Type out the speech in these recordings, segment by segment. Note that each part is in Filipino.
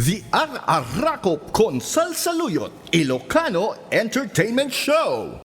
The RRRrakup con Sal-saluyot, Ilocano Entertainment Show.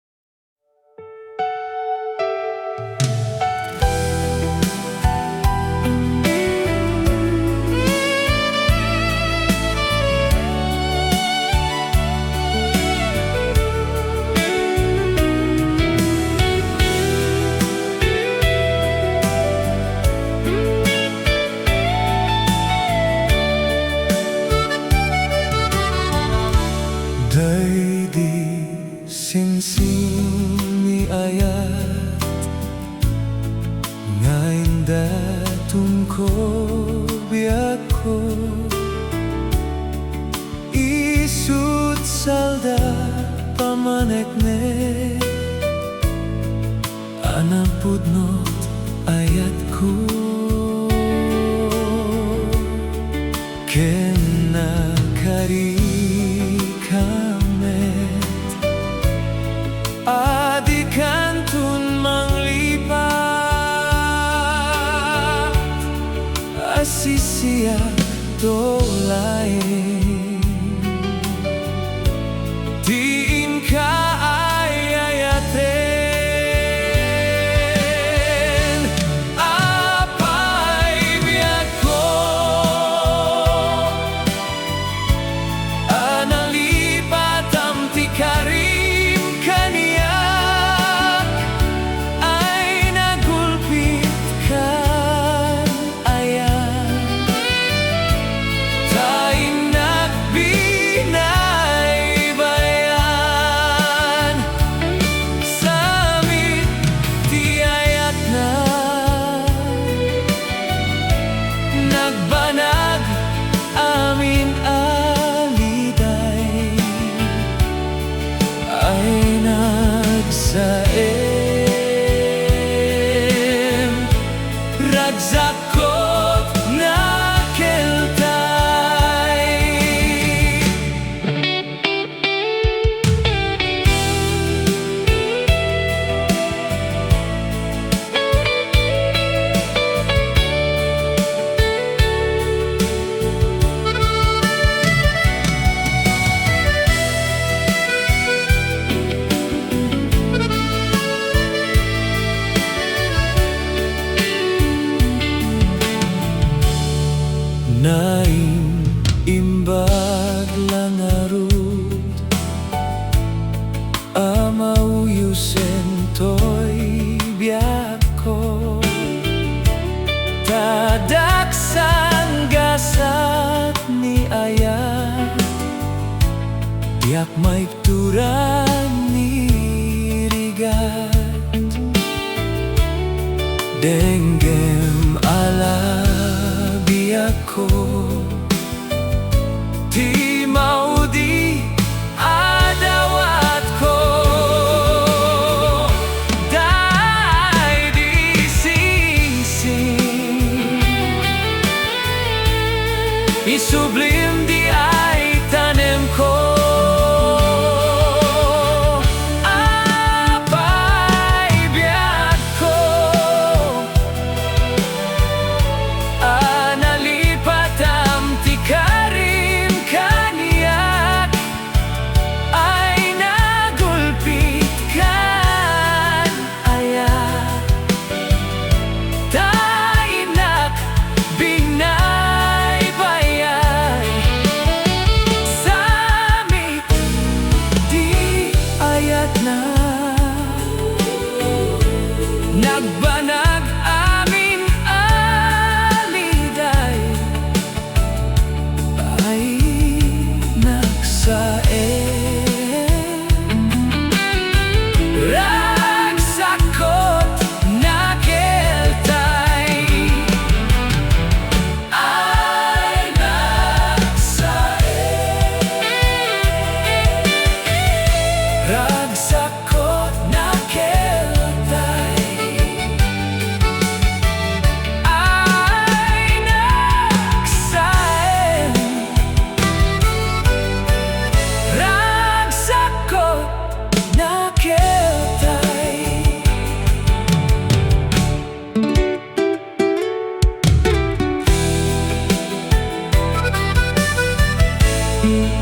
Day di sinsing ni Ayat ngayon datong ko biyak ko isut salda pamanekne anapudnot ayat ko kena kari Adi kantun manglipat asisiya dolain diin ka ayayatin apay biyak ko analipat ang tikari Nagbanag amin aliday ay nagsaem ragsakot na keltay Naing imbag lang arud amauyusen toy biyak ko tadaksan gasat ni Ayat diak maipturan ni rigat denggem ala biako di maudi adawat ko dai di sing-sing isublim di ay tanem ko di